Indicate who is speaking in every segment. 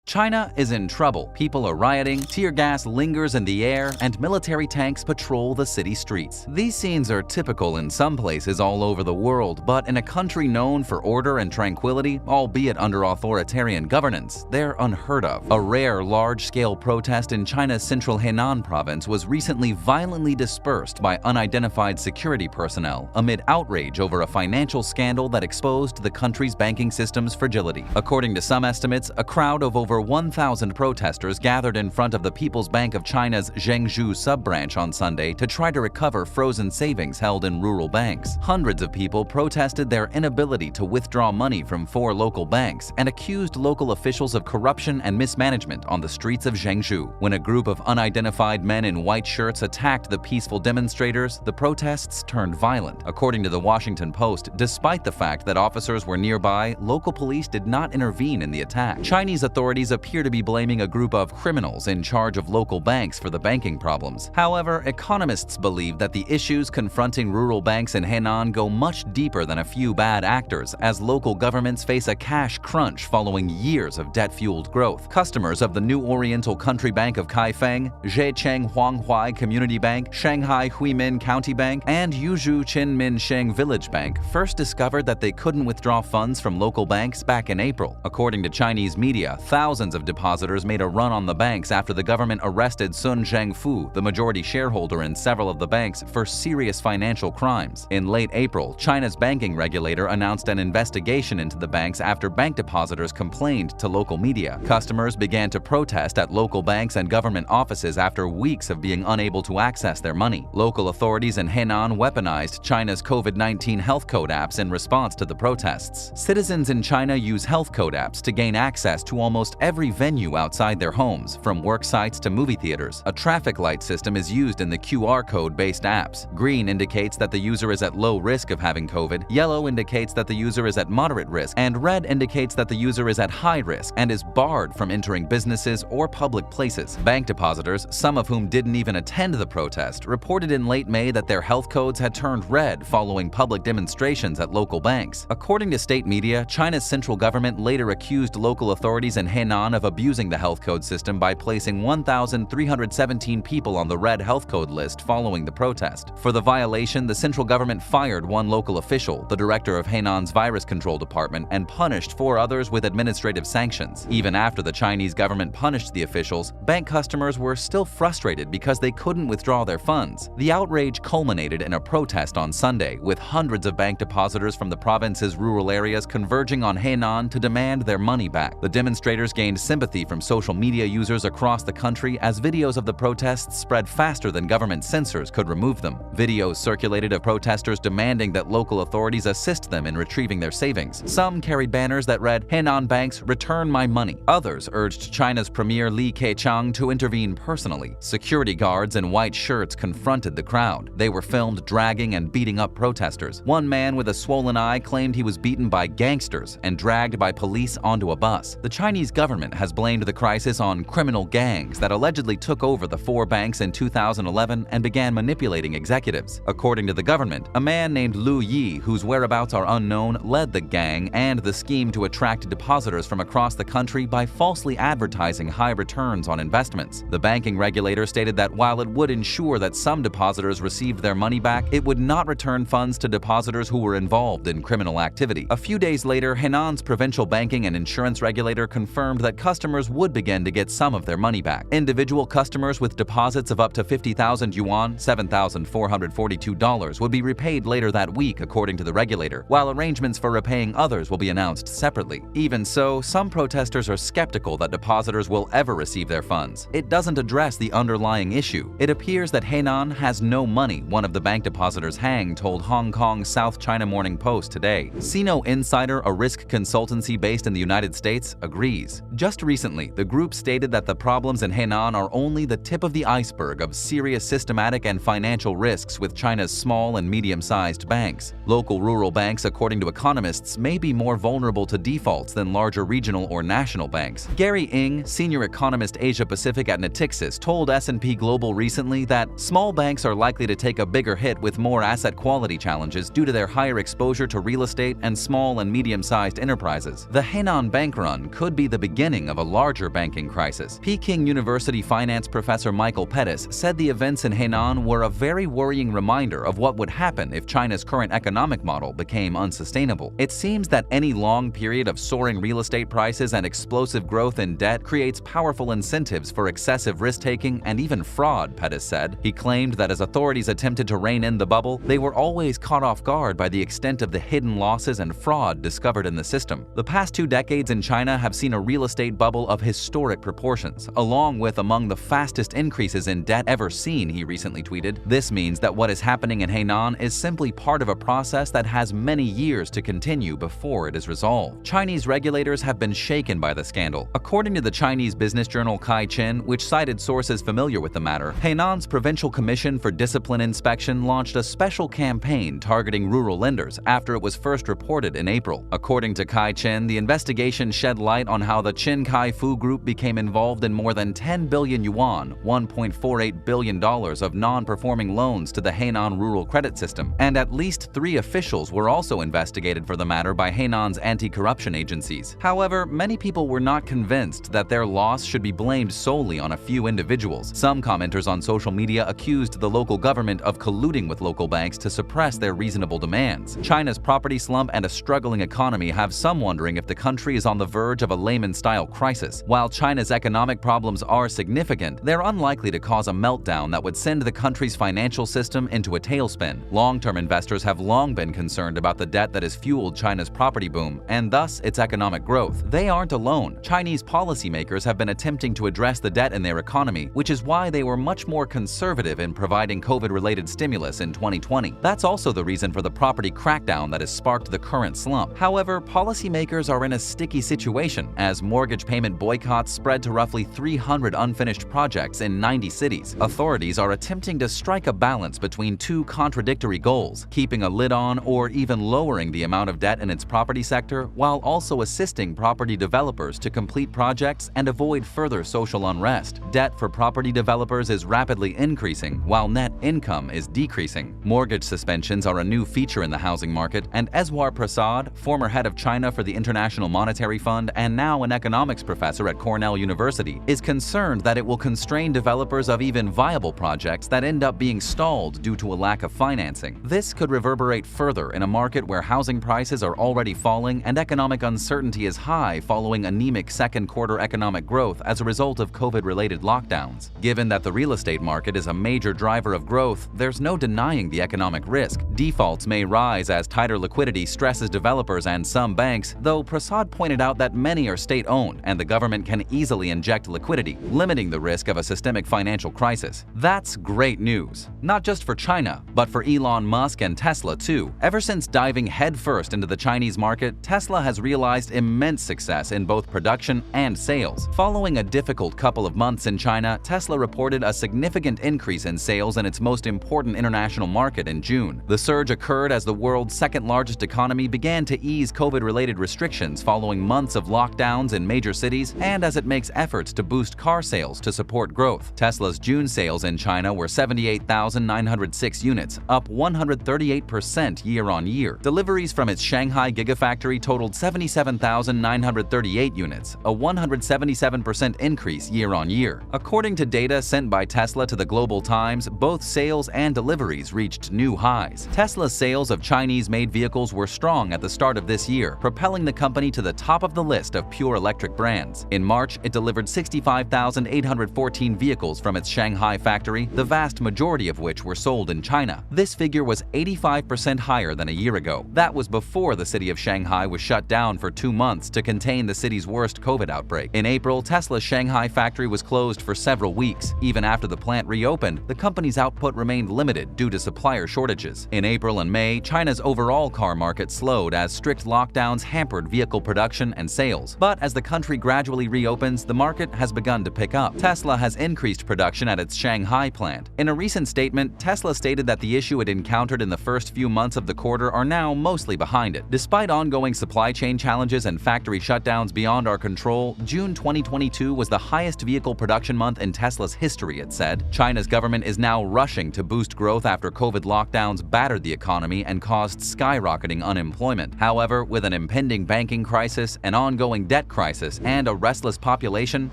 Speaker 1: China is in trouble. People are rioting, tear gas lingers in the air, and military tanks patrol the city streets. These scenes are typical in some places all over the world, but in a country known for order and tranquility, albeit under authoritarian governance, they're unheard of. A rare, large-scale protest in China's central Henan province was recently violently dispersed by unidentified security personnel amid outrage over a financial scandal that exposed the country's banking system's fragility. According to some estimates, a crowd of over 1,000 protesters gathered in front of the People's Bank of China's Zhengzhou sub-branch on Sunday to try to recover frozen savings held in rural banks. Hundreds of people protested their inability to withdraw money from 4 local banks and accused local officials of corruption and mismanagement on the streets of Zhengzhou. When a group of unidentified men in white shirts attacked the peaceful demonstrators, the protests turned violent. According to the Washington Post, despite the fact that officers were nearby, local police did not intervene in the attack. Chinese authorities appear to be blaming a group of criminals in charge of local banks for the banking problems. However, economists believe that the issues confronting rural banks in Henan go much deeper than a few bad actors, as local governments face a cash crunch following years of debt-fueled growth. Customers of the New Oriental Country Bank of Kaifeng, Zhejiang Huanghuai Community Bank, Shanghai Huimin County Bank, and Yuzhou Qinminsheng Village Bank first discovered that they couldn't withdraw funds from local banks back in April. According to Chinese media, thousands of depositors made a run on the banks after the government arrested Sun Zhengfu, the majority shareholder in several of the banks, for serious financial crimes. In late April, China's banking regulator announced an investigation into the banks after bank depositors complained to local media. Customers began to protest at local banks and government offices after weeks of being unable to access their money. Local authorities in Henan weaponized China's COVID-19 health code apps in response to the protests. Citizens in China use health code apps to gain access to almost every venue outside their homes, from work sites to movie theaters. A traffic light system is used in the QR code-based apps. Green indicates that the user is at low risk of having COVID, yellow indicates that the user is at moderate risk, and red indicates that the user is at high risk and is barred from entering businesses or public places. Bank depositors, some of whom didn't even attend the protest, reported in late May that their health codes had turned red following public demonstrations at local banks. According to state media, China's central government later accused local authorities in Henan of abusing the health code system by placing 1,317 people on the red health code list following the protest. For the violation, the central government fired one local official, the director of Henan's virus control department, and punished 4 others with administrative sanctions. Even after the Chinese government punished the officials, bank customers were still frustrated because they couldn't withdraw their funds. The outrage culminated in a protest on Sunday, with hundreds of bank depositors from the province's rural areas converging on Henan to demand their money back. The demonstrators gained sympathy from social media users across the country as videos of the protests spread faster than government censors could remove them. Videos circulated of protesters demanding that local authorities assist them in retrieving their savings. Some carried banners that read, "Henan banks, return my money." Others urged China's Premier Li Keqiang to intervene personally. Security guards in white shirts confronted the crowd. They were filmed dragging and beating up protesters. One man with a swollen eye claimed he was beaten by gangsters and dragged by police onto a bus. The Chinese government has blamed the crisis on criminal gangs that allegedly took over the 4 banks in 2011 and began manipulating executives. According to the government, a man named Lu Yi, whose whereabouts are unknown, led the gang and the scheme to attract depositors from across the country by falsely advertising high returns on investments. The banking regulator stated that while it would ensure that some depositors received their money back, it would not return funds to depositors who were involved in criminal activity. A few days later, Henan's provincial banking and insurance regulator confirmed that customers would begin to get some of their money back. Individual customers with deposits of up to 50,000 yuan, $7,442, would be repaid later that week, according to the regulator, while arrangements for repaying others will be announced separately. Even so, some protesters are skeptical that depositors will ever receive their funds. It doesn't address the underlying issue. It appears that Henan has no money, one of the bank depositors Hang told Hong Kong's South China Morning Post today. Sino Insider, a risk consultancy based in the United States, agrees. Just recently, the group stated that the problems in Henan are only the tip of the iceberg of serious systematic and financial risks with China's small and medium-sized banks. Local rural banks, according to economists, may be more vulnerable to defaults than larger regional or national banks. Gary Ng, senior economist Asia-Pacific at Natixis, told S&P Global recently that small banks are likely to take a bigger hit with more asset quality challenges due to their higher exposure to real estate and small and medium-sized enterprises. The Henan bank run could be the beginning beginning of a larger banking crisis. Peking University finance professor Michael Pettis said the events in Hainan were a very worrying reminder of what would happen if China's current economic model became unsustainable. It seems that any long period of soaring real estate prices and explosive growth in debt creates powerful incentives for excessive risk-taking and even fraud, Pettis said. He claimed that as authorities attempted to rein in the bubble, they were always caught off guard by the extent of the hidden losses and fraud discovered in the system. The past 2 decades in China have seen a real estate bubble of historic proportions, along with among the fastest increases in debt ever seen, he recently tweeted. This means that what is happening in Hainan is simply part of a process that has many years to continue before it is resolved. Chinese regulators have been shaken by the scandal. According to the Chinese business journal Caixin, which cited sources familiar with the matter, Hainan's Provincial Commission for Discipline Inspection launched a special campaign targeting rural lenders after it was first reported in April. According to Caixin, the investigation shed light on how the Qin Kai Fu Group became involved in more than 10 billion yuan, $1.48 billion of non-performing loans to the Hainan rural credit system, and at least 3 officials were also investigated for the matter by Hainan's anti-corruption agencies. However, many people were not convinced that their loss should be blamed solely on a few individuals. Some commenters on social media accused the local government of colluding with local banks to suppress their reasonable demands. China's property slump and a struggling economy have some wondering if the country is on the verge of a Lehman-style crisis. While China's economic problems are significant, they're unlikely to cause a meltdown that would send the country's financial system into a tailspin. Long-term investors have long been concerned about the debt that has fueled China's property boom, and thus its economic growth. They aren't alone. Chinese policymakers have been attempting to address the debt in their economy, which is why they were much more conservative in providing COVID-related stimulus in 2020. That's also the reason for the property crackdown that has sparked the current slump. However, policymakers are in a sticky situation as mortgage payment boycotts spread to roughly 300 unfinished projects in 90 cities. Authorities are attempting to strike a balance between 2 contradictory goals, keeping a lid on or even lowering the amount of debt in its property sector, while also assisting property developers to complete projects and avoid further social unrest. Debt for property developers is rapidly increasing, while net income is decreasing. Mortgage suspensions are a new feature in the housing market, and Eswar Prasad, former head of China for the International Monetary Fund and now an economics professor at Cornell University, is concerned that it will constrain developers of even viable projects that end up being stalled due to a lack of financing. This could reverberate further in a market where housing prices are already falling and economic uncertainty is high following anemic second-quarter economic growth as a result of COVID-related lockdowns. Given that the real estate market is a major driver of growth, there's no denying the economic risk. Defaults may rise as tighter liquidity stresses developers and some banks, though Prasad pointed out that many are state-owned and the government can easily inject liquidity, limiting the risk of a systemic financial crisis. That's great news, not just for China, but for Elon Musk and Tesla too. Ever since diving headfirst into the Chinese market, Tesla has realized immense success in both production and sales. Following a difficult couple of months in China, Tesla reported a significant increase in sales in its most important international market in June. The surge occurred as the world's second-largest economy began to ease COVID-related restrictions following months of lockdowns in major cities and as it makes efforts to boost car sales to support growth. Tesla's June sales in China were 78,906 units, up 138% year-on-year. Deliveries from its Shanghai Gigafactory totaled 77,938 units, a 177% increase year-on-year. According to data sent by Tesla to the Global Times, both sales and deliveries reached new highs. Tesla's sales of Chinese-made vehicles were strong at the start of this year, propelling the company to the top of the list of pure electric brands. In March, it delivered 65,814 vehicles from its Shanghai factory, the vast majority of which were sold in China. This figure was 85% higher than a year ago. That was before the city of Shanghai was shut down for 2 months to contain the city's worst COVID outbreak. In April, Tesla's Shanghai factory was closed for several weeks. Even after the plant reopened, the company's output remained limited due to supplier shortages. In April and May, China's overall car market slowed as strict lockdowns hampered vehicle production and sales. But as the country gradually reopens, the market has begun to pick up. Tesla has increased production at its Shanghai plant. In a recent statement, Tesla stated that the issue it encountered in the first few months of the quarter are now mostly behind it. Despite ongoing supply chain challenges and factory shutdowns beyond our control, June 2022 was the highest vehicle production month in Tesla's history, it said. China's government is now rushing rushing to boost growth after COVID lockdowns battered the economy and caused skyrocketing unemployment. However, with an impending banking crisis, an ongoing debt crisis, and a restless population,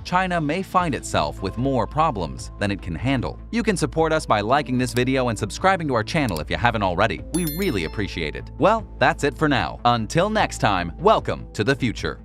Speaker 1: China may find itself with more problems than it can handle. You can support us by liking this video and subscribing to our channel if you haven't already. We really appreciate it. Well, that's it for now. Until next time, welcome to the future.